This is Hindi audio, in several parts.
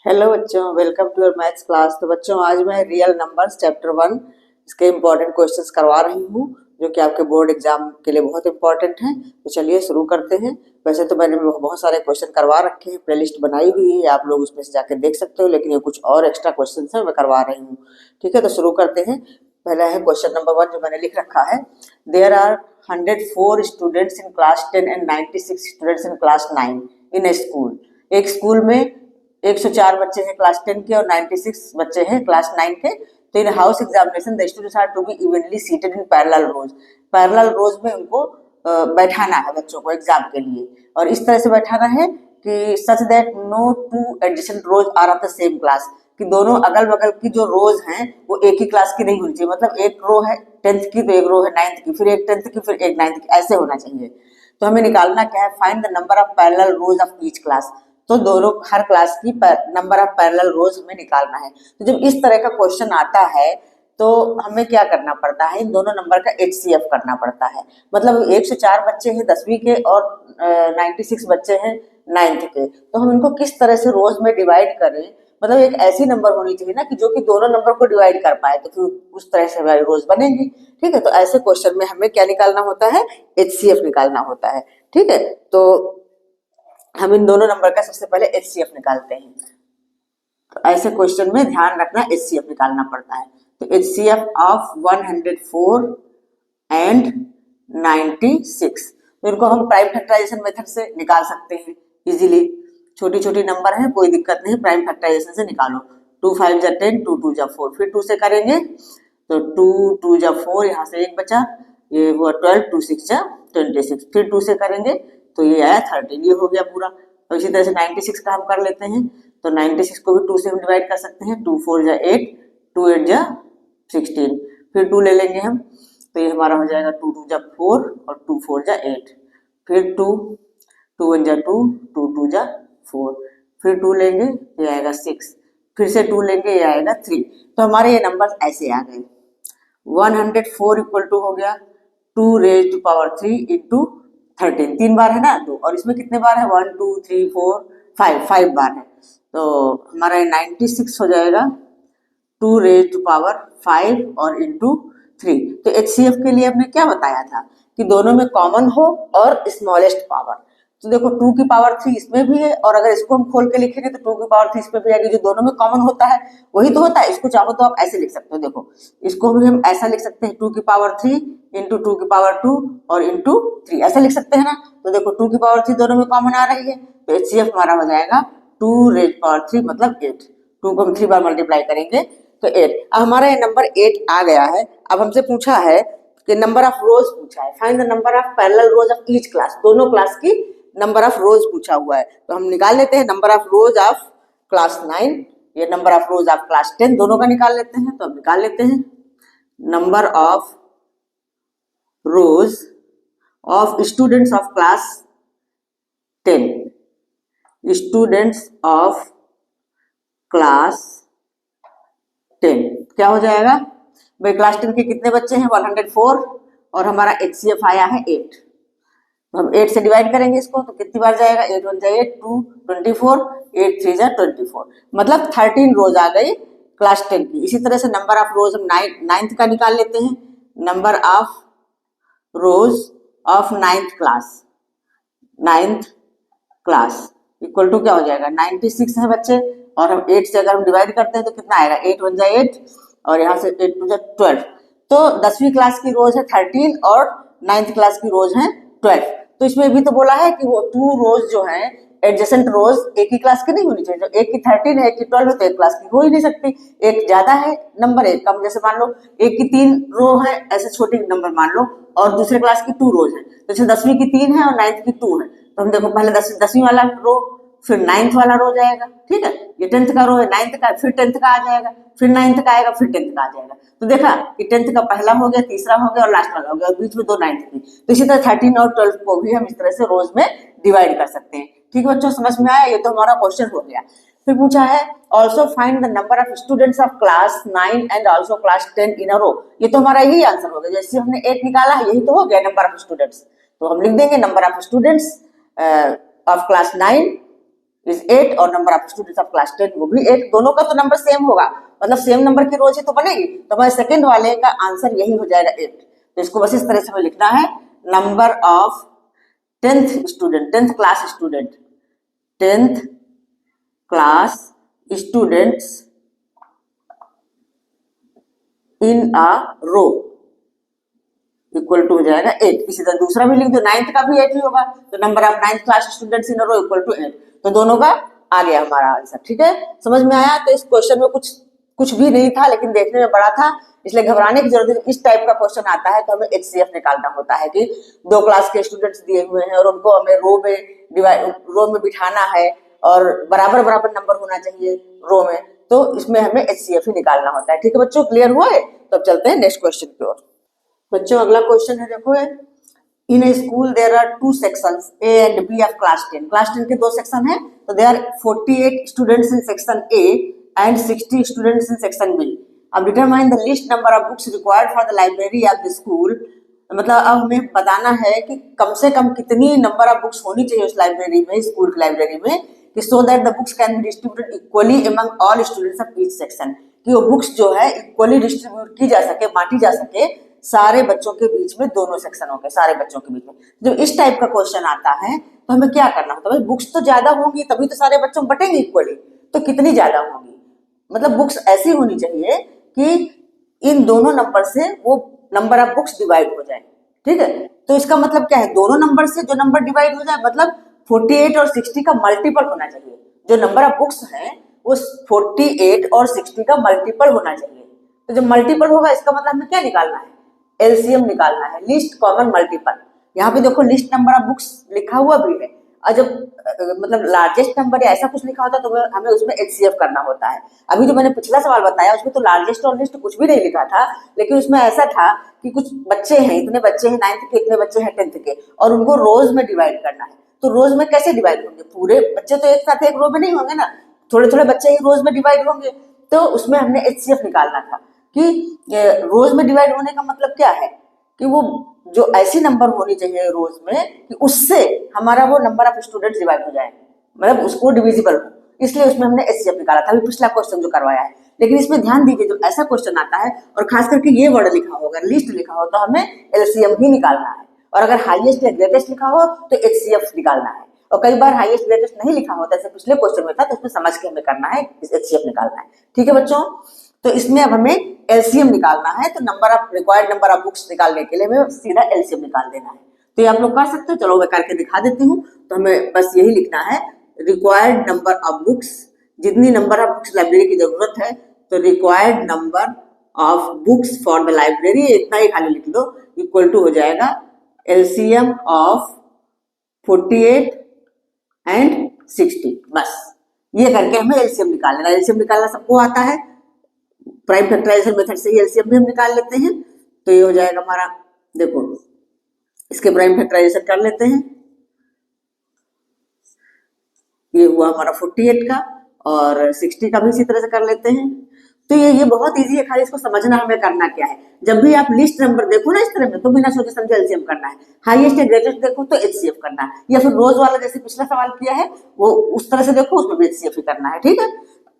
हेलो बच्चों, welcome to your maths class. तो बच्चों, आज मैं रियल नंबर्स चैप्टर 1 इसके इम्पोर्टेंट क्वेश्चंस करवा रही हूँ जो कि आपके बोर्ड एग्जाम के लिए बहुत इंपॉर्टेंट हैं। तो चलिए शुरू करते हैं। वैसे तो मैंने बहुत सारे क्वेश्चन करवा रखे हैं, प्ले लिस्ट बनाई हुई है, आप लोग उसमें से जाके देख सकते हो, लेकिन ये कुछ और एक्स्ट्रा क्वेश्चन है मैं करवा रही हूँ। ठीक है, तो शुरू करते हैं। पहला है क्वेश्चन नंबर 1 जो मैंने लिख रखा है। There are 104 students in class 10 and 96 students in class 9 in a school. एक स्कूल में 104 बच्चे हैं क्लास 10 के और 96 बच्चे हैं क्लास 9 के। तो in house examination the students are to be evenly seated in parallel rows. Parallel rows में उनको बैठाना है बच्चों को एग्जाम के लिए, और इस तरह से बैठाना है कि such that no two adjacent rows are of the same class, कि दोनों अगल बगल की जो रोज हैं वो एक ही क्लास की नहीं होनी चाहिए। मतलब एक रो है 10th की तो एक रो है 9th की, फिर एक 10th की फिर एक 9th की, ऐसे होना चाहिए। तो हमें निकालना क्या है, find the number of parallel rose of each class. तो दोनों हर क्लास की नंबर ऑफ पैरेलल रोज हमें निकालना है। तो जब इस तरह का क्वेश्चन आता है तो हमें क्या करना पड़ता है, इन दोनों नंबर का HCF करना पड़ता है। मतलब 104 बच्चे हैं 10वीं के और 96 बच्चे हैं 9th के, तो हम इनको किस तरह से रोज में डिवाइड करें। मतलब एक ऐसी नंबर होनी चाहिए ना कि जो कि दोनों नंबर को डिवाइड कर पाए, तो फिर उस तरह से हमारी रोज बनेंगी। ठीक है, तो ऐसे क्वेश्चन में हमें क्या निकालना होता है, HCF निकालना होता है। ठीक है, तो हम इन दोनों नंबर का सबसे पहले HCF निकालते हैं। तो ऐसे क्वेश्चन में ध्यान रखना HCF निकालना पड़ता है। तो HCF ऑफ 104 एंड 96, तो इनको हम प्राइम फैक्टराइजेशन मेथड से निकाल सकते हैं इजीली। छोटी छोटी नंबर है, कोई दिक्कत नहीं, प्राइम फैक्टराइजेशन से निकालो। 2 5 जा 10, 2 2 जा 4, फिर 2 से करेंगे तो 2 2 जा 4, यहाँ से एक बचा, ये हुआ 12, 2 6 जा 26, फिर 2 से करेंगे तो ये आया 13, ये हो गया पूरा। और इसी तरह से 96 का हम कर लेते हैं, तो 96 को भी 2 से हम डिवाइड कर सकते हैं। 2 4 जा 8, 2 8 जा 16, फिर 2 ले लेंगे हम, तो ये हमारा हो जाएगा 2 2 जा 4 और 2 4 जा 8, फिर 2 2 1 जा 2, 2 2 जा 4, फिर 2 लेंगे ये आएगा 6, फिर से 2 लेंगे ये आएगा 3। तो हमारे ये नंबर ऐसे आ गए। 104 इक्वल टू हो गया 2 रेज टू पावर 3 इंटू 13, 3 बार है ना, तो और इसमें कितने बार है, 1 2 3 4 5 बार है। तो हमारा 96 हो जाएगा 2 रेज टू पावर 5 और इंटू 3। तो HCF के लिए हमने क्या बताया था कि दोनों में कॉमन हो और स्मॉलेस्ट पावर। तो देखो 2 की पावर 3 इसमें भी है, और अगर इसको हम खोल के लिखेंगे तो 2 की पावर 3 इसमें भी आएगी। जो दोनों में कॉमन होता है वही तो होता है। इसको चाहो तो आप ऐसे लिख सकते हो, देखो इसको भी हम ऐसा लिख सकते हैं, 2 की पावर 3 इंटू 2 की पावर 2 और इंटू 3, ऐसे लिख सकते हैं ना। तो देखो 2 की पावर 3 दोनों में कॉमन आ रही है, तो HCF हमारा हो जाएगा 2 रेज पावर 3 मतलब 8। 2 को हम 3 बार मल्टीप्लाई करेंगे तो 8। अब हमारा ये नंबर 8 आ गया है। अब हमसे पूछा है कि नंबर ऑफ रोज पूछा है, find the number of parallel rose of each class. दोनों क्लास की नंबर ऑफ रोज पूछा हुआ है, तो हम निकाल लेते हैं number of rows of class 9, ये number of rows of class 10, दोनों का निकाल लेते हैं। तो हम निकाल लेते हैं number of rows of students of class 10, students of class 10 क्या हो जाएगा भाई, क्लास 10 के कितने बच्चे हैं 104, और हमारा HCF आया है 8। तो हम 8 से डिवाइड करेंगे इसको, तो कितनी बार जाएगा, 8 1 जा 8, 2 24, 8 3 जा 24, मतलब 13 रोज आ गई क्लास 10 की। इसी तरह से नंबर ऑफ रोज हम 9th का निकाल लेते हैं। Number of rows of 9th class equal to क्या हो जाएगा, 96 है बच्चे, और हम 8 से अगर हम डिवाइड करते हैं तो कितना आएगा, 8 1 जा 8 और यहाँ से 8 2 जा 12। तो 10वीं क्लास की रोज है 13 और 9th क्लास की रोज है 12। तो इसमें भी तो बोला है कि वो 2 रोज जो है एडजेसेंट रोज एक ही क्लास की नहीं होनी चाहिए। जो एक की 13 है, एक की 12 है, तो एक क्लास की हो ही नहीं सकती। एक ज्यादा है, नंबर एक कम, जैसे मान लो एक की 3 रो है, ऐसे छोटी नंबर मान लो, और दूसरे क्लास की 2 रोज है, जैसे 10वीं की 3 है और 9th की 2 है। तो हम देखो पहले 10वीं वाला रो, फिर 9th वाला रो जाएगा। ठीक है, ये 10th का रो है, 9th का, फिर 10th का आ जाएगा, फिर 9th का आएगा, फिर 10th का आ जाएगा। तो देखा कि 10th का पहला हो गया, तीसरा हो गया और लास्ट वाला हो गया, और बीच में 2 9th की। तो इसी तरह 13 और 12 को भी हम इस तरह से रोज में डिवाइड कर सकते हैं। ठीक है बच्चों, समझ में आया, ये तो हमारा क्वेश्चन हो गया। फिर पूछा है also find the number of students of class 9 and also class 10 in a रो। ये तो हमारा यही आंसर हो गया, जैसे हमने 8 निकाला है यही तो हो गया नंबर ऑफ स्टूडेंट्स। तो हम लिख देंगे number of students of class 9 is 8 और number of students of class 10 वो भी 8। दोनों का तो नंबर सेम होगा, मतलब सेम नंबर की रोज ही तो बनेगी, तो हमारे सेकंड वाले का आंसर यही हो जाएगा 8। तो इसको बस इस तरह से हमें लिखना है, number of 10th student, 10th class student, 10th class students in a row equal to हो जाएगा 8। इसी तरह दूसरा भी लिख दो, 9th का भी 8 ही होगा, तो number of 9th class students in a row equal to 8। तो दोनों का आ गया हमारा आंसर। ठीक है, समझ में आया? तो इस क्वेश्चन में कुछ भी नहीं था, लेकिन देखने में बड़ा था, इसलिए घबराने की जरूरत नहीं। इस टाइप का क्वेश्चन आता है तो हमें HCF निकालना होता है कि 2 क्लास के स्टूडेंट्स दिए हुए हैं और उनको हमें रो में बिठाना है और बराबर बराबर नंबर होना चाहिए रो में, तो इसमें हमें HCF ही निकालना होता है। ठीक है बच्चों, क्लियर हुआ है? तो अब चलते हैं नेक्स्ट क्वेश्चन की ओर। बच्चों अगला क्वेश्चन है, देखो in a school there are 2 sections A and B of class 10। Class 10 के 2 सेक्शन हैं, तो there are 48 students in section A and 60 students in section B। अब determine the least number of books required for the library of the school. मतलब अब हमें बताना है कि कम से कम कितनी नंबर ऑफ बुक्स होनी चाहिए उस लाइब्रेरी में, स्कूल की लाइब्रेरी में, कि so that the books can be distributed equally among all students of each section, कि वो बुक्स जो है इक्वली डिस्ट्रीब्यूट की जा सके, बांटी जा सके सारे बच्चों के बीच में, दोनों सेक्शनों के सारे बच्चों के बीच में। जब इस टाइप का क्वेश्चन आता है तो हमें क्या करना होता है? बुक्स तो ज्यादा होंगी तभी तो सारे बच्चों बटेंगे इक्वली, तो कितनी ज्यादा होंगी? मतलब बुक्स ऐसी होनी चाहिए कि इन दोनों नंबर से वो नंबर ऑफ बुक्स डिवाइड हो जाए। ठीक है, तो इसका मतलब क्या है? दोनों नंबर से जो नंबर डिवाइड हो जाए, मतलब 48 और 60 का मल्टीपल होना चाहिए। जो नंबर ऑफ बुक्स है वो 48 और 60 का मल्टीपल होना चाहिए। तो जब मल्टीपल होगा इसका मतलब हमें क्या निकालना है? LCM निकालना है, लिस्ट कॉमन मल्टीपल। यहाँ पे देखो लिस्ट नंबर ऑफ बुक्स लिखा हुआ भी है, और जब मतलब लार्जेस्ट नंबर या ऐसा कुछ लिखा होता है तो हमें उसमें HCF करना होता है। अभी जो मैंने पिछला सवाल बताया उसमें तो लार्जेस्ट और लिस्ट कुछ भी नहीं लिखा था, लेकिन उसमें ऐसा था कि कुछ बच्चे हैं, इतने बच्चे हैं 9th के, इतने बच्चे हैं 10th के, और उनको रोज में डिवाइड करना है। तो रोज में कैसे डिवाइड होंगे? पूरे बच्चे तो एक साथ एक रो में नहीं होंगे ना, थोड़े थोड़े बच्चे ही रोज में डिवाइड होंगे। तो उसमें हमने HCF निकालना था कि रोज में डिवाइड होने का मतलब क्या है कि वो जो ऐसी नंबर होनी चाहिए रोज में कि उससे हमारा वो नंबर ऑफ स्टूडेंट्स डिवाइड हो जाए, मतलब उसको डिविजिबल हो, इसलिए उसमें हमने HCF निकाला था। अभी पिछला क्वेश्चन जो करवाया है, लेकिन इसमें ध्यान दीजिए जो ऐसा क्वेश्चन आता है और खास करके ये वर्ड लिखा होगा, लिस्ट लिखा हो, तो हमें LCM ही निकालना है, और अगर हाईएस्ट या ग्रेटेस्ट लिखा हो तो HCF निकालना है। और कई बार हाईएस्ट ग्रेटेस्ट नहीं लिखा होता, जैसे पिछले क्वेश्चन में था, तो उसमें समझ के हमें करना है, HCF निकालना है। ठीक है बच्चों, तो इसमें अब हमें LCM निकालना है, तो number of required number of books निकालने के लिए हमें सीधा LCM निकाल देना है। तो ये आप लोग कर सकते हो, चलो मैं करके दिखा देती हूँ। तो हमें बस यही लिखना है, रिक्वायर्ड नंबर ऑफ बुक्स, जितनी नंबर ऑफ बुक्स लाइब्रेरी की जरूरत है, तो required number of books for the library इतना ही खाली लिख दो, इक्वल टू हो जाएगा LCM ऑफ 48 एंड 60। बस ये करके हमें LCM निकाल लेना। LCM निकालना सबको आता है, प्राइम फैक्टराइजेशन मेथड से ही LCM भी हम निकाल लेते हैं। तो ये हो जाएगा हमारा, देखो इसके प्राइम फैक्टराइजेशन कर लेते हैं, ये हुआ हमारा 48 का, और 60 का भी इसी तरह से कर लेते हैं। तो ये बहुत इजी है, खाली इसको समझना हमें करना क्या है। जब भी आप लिस्ट नंबर देखो ना इस तरह में, तो बिना सोचे समझे LCM करना है। हाईएस्ट या ग्रेटेस्ट देखो तो HCF करना है, या फिर रोज वाला जैसे पिछला सवाल किया है वो उस तरह से देखो, उसमें भी HCF ही करना है। ठीक है,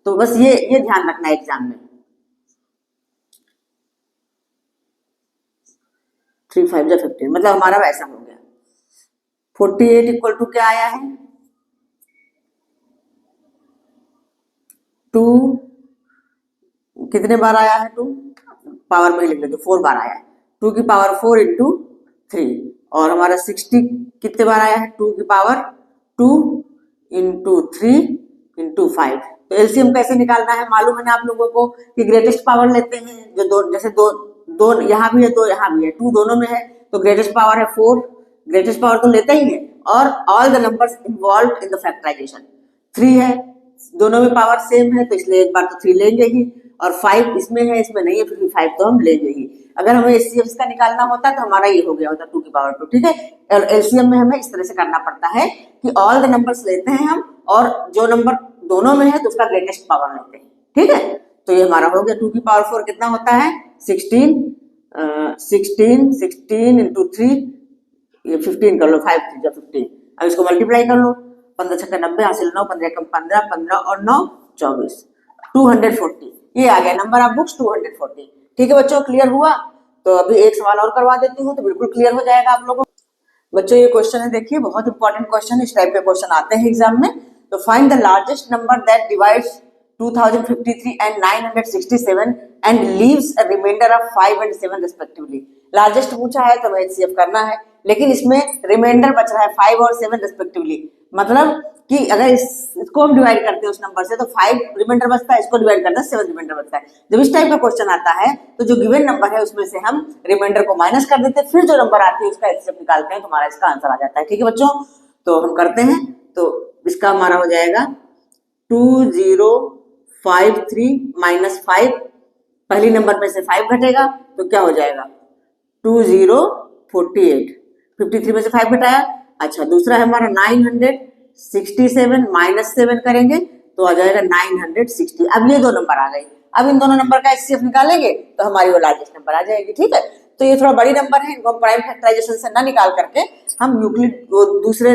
तो बस ये ध्यान रखना है एग्जाम में। 3 5 जा 15, मतलब हमारा वैसा हो गया। 48 इक्वल टू क्या आया है? 2 कितने बार आया है? 2 पावर में ही लिख लेते, 4 बार आया है। 2 की पावर 4 इंटू 3, और हमारा 60 कितने बार आया है? 2 की पावर 2 इंटू 3 इंटू 5। तो LCM कैसे निकालना है मालूम है ना आप लोगों को, कि ग्रेटेस्ट पावर लेते हैं, जो दो जैसे दो यहाँ भी है, 2 यहाँ भी है, 2 दोनों में है, तो ग्रेटेस्ट पावर है 4, ग्रेटेस्ट पावर तो लेते ही है, और all the numbers involve in the factorisation. 3 है, दोनों में पावर सेम है, तो इसलिए एक बार तो 3 लेंगे ही, और 5 इसमें है, इसमें नहीं है, फिर भी 5 तो हम लेंगे ही। अगर हमें HCF का निकालना होता तो हमारा ये हो गया होता 2 की पावर 2। ठीक है, और LCM में हमें इस तरह से करना पड़ता है कि ऑल द नंबर्स लेते हैं हम, और जो नंबर दोनों में है तो उसका ग्रेटेस्ट पावर लेते हैं। ठीक है, तो ये हमारा हो गया 2 की पावर 4 कितना होता है? 16 16 इंटू 3, ये 15 कर लो, 5 3 जा 15। अब इसको मल्टीप्लाई कर लो, 15 छक्का 90, हासिल 9, 15 कम 15, 15 और 9 24, 240 ये आ गया नंबर ऑफ बुक्स 240। ठीक है बच्चों, क्लियर हुआ? तो अभी एक सवाल और करवा देती हूँ तो बिल्कुल क्लियर हो जाएगा आप लोगों को। बच्चों ये क्वेश्चन है, देखिए बहुत इंपॉर्टेंट क्वेश्चन, इस टाइप के क्वेश्चन आते हैं एग्जाम में। तो find the largest number that divides 2053 and 967 and leaves a remainder of 5 and 7 respectively। Largest पूछा है तो HCF करना है, लेकिन इसमें रिमाइंडर बच रहा है 5 और 7 रिस्पेक्टिवली। मतलब कि अगर इसको हम डिवाइड करते हैं उस नंबर से तो 5 रिमाइंडर बचता है, इसको डिवाइड करते हैं 7 रिमाइंडर बचता है। जब इस टाइप का क्वेश्चन आता है तो जो गिवन नंबर है उसमें से हम रिमाइंडर को माइनस कर देते हैं, फिर जो नंबर आती है उसका HCF निकालते हैं, तो हमारा इसका आंसर आ जाता है। ठीक है बच्चों, तो हम करते हैं। तो इसका हमारा हो जाएगा 2053 माइनस 5, पहली नंबर में से 5 घटेगा तो क्या हो जाएगा 2048, 53 में से 5 घटाया। अच्छा, दूसरा है हमारा 967 माइनस 7 करेंगे तो आ जाएगा 960। अब ये दो नंबर आ गए, अब इन दोनों नंबर का HCF निकालेंगे तो हमारी वो लार्जेस्ट नंबर आ जाएगी। ठीक है, तो ये थोड़ा बड़ी नंबर है, इनको हम प्राइम फैक्टराइजेशन से ना निकाल करके हम यूक्लिड दूसरे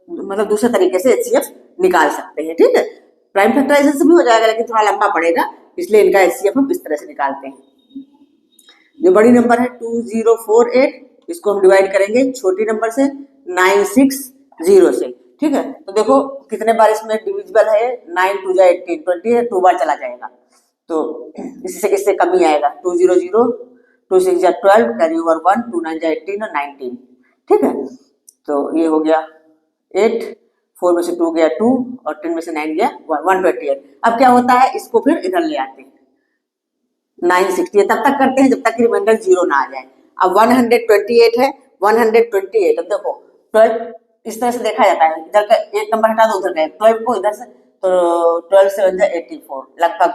मतलब दूसरे तरीके से HCF निकाल सकते हैं। ठीक है, प्राइम फैक्टराइजेशन से भी हो जाएगा लेकिन थोड़ा लंबा पड़ेगा, इसलिए इनका HCF हम इस तरह से निकालते हैं। जो बड़ी नंबर है 2048, इसको हम डिवाइड करेंगे छोटी नंबर से 960 से। ठीक है, तो देखो कितने बार इसमें डिविजिबल है, 9 2 जा 18, 20 है, 2 बार चला जाएगा तो इसी से किससे कमी आएगा 200, 2 6 जा 12, कैरी ओवर 1, 2 9 जा 18 और 19। ठीक है, तो ये हो गया 8, 4 में से 2 गया 2 और 10 में से 9 गया 128। अब क्या होता है, इसको फिर इधर ले आते हैं 960, तब तक करते हैं जब तक रिमाइंडर 0 ना आ जाए। अब 128 है, 128, अब देखो 12 इस तरह से देखा जाता है, इधर का एक नंबर हटा दो उधर का 12 को इधर से, तो 12 से 84 लगभग,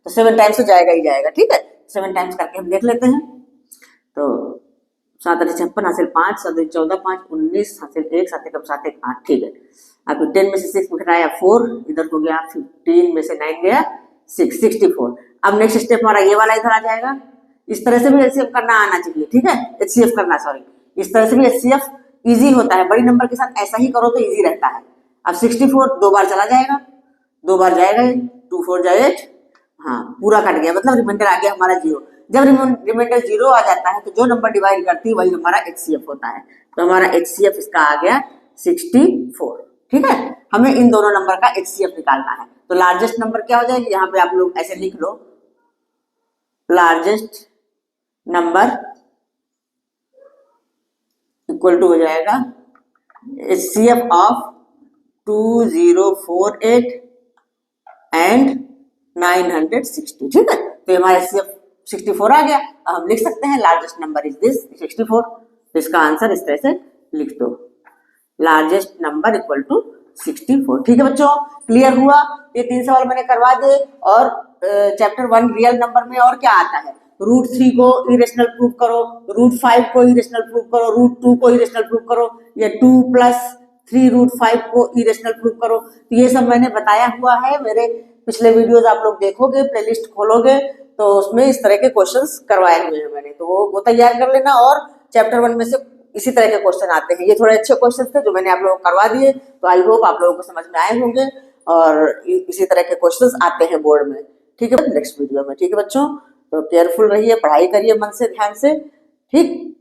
तो 7 टाइम्स तो जाएगा ही जाएगा। ठीक है, 7 टाइम्स करके हम देख लेते हैं। तो 7 8 56, हासिल 5, 7 14 5 19, हासिल 1, 7 1 7 1 8। ठीक है, अब 10 में से 6 घटाया 4, इधर हो गया 15 में से 9 गया 6, 64। अब नेक्स्ट स्टेप हमारा ये वाला इधर आ जाएगा, इस तरह से भी HCF करना आना चाहिए। ठीक है, HCF करना, सॉरी, इस तरह से भी HCF इजी होता है, बड़ी नंबर के साथ ऐसा ही करो तो इजी रहता है। अब 64 2 बार चला जाएगा, 2 बार जाएगा, 2 4 जा 8, हाँ पूरा कट गया, मतलब रिमाइंडर आ गया हमारा 0। जब रिमाइंडर 0 आ जाता है तो जो नंबर डिवाइड करती है वही हमारा HCF होता है, तो हमारा HCF इसका आ गया 64। ठीक है, हमें इन दोनों नंबर का HCF निकालना है। तो लार्जेस्ट नंबर क्या हो जाएगी, यहाँ पे आप लोग ऐसे लिख लो, लार्जेस्ट नंबर इक्वल टू हो जाएगा HCF ऑफ 2048 एंड 960। ठीक है, तो हमारा HCF 64 आ गया। अब हम लिख सकते हैं लार्जेस्ट नंबर इज दिस 64, तो इसका आंसर इस तरह से लिख दो, लार्जेस्ट नंबर इक्वल टू 64। ठीक है बच्चों, क्लियर हुआ? ये 3 सवाल मैंने करवा दिए। और चैप्टर 1 रियल नंबर में और क्या आता है, √3 को इरेशनल प्रूव करो, √5 को इरेशनल प्रूव करो, √2 को इरेशनल प्रूव करो, या 2 + 3√5 को इरेशनल प्रूव करो। तो ये सब मैंने बताया हुआ है, मेरे पिछले वीडियोस आप लोग देखोगे, प्लेलिस्ट खोलोगे तो उसमें इस तरह के क्वेश्चंस करवाए हुए हैं मैंने, तो वो तैयार कर लेना। और चैप्टर 1 में से इसी तरह के क्वेश्चन आते हैं, ये थोड़े अच्छे क्वेश्चन थे जो मैंने आप लोगों को करवा दिए, तो आई होप आप लोगों को समझ में आए होंगे। और इसी तरह के क्वेश्चंस आते हैं बोर्ड में। ठीक है, नेक्स्ट वीडियो में। ठीक है बच्चों, तो केयरफुल रहिए, पढ़ाई करिए मन से, ध्यान से। ठीक।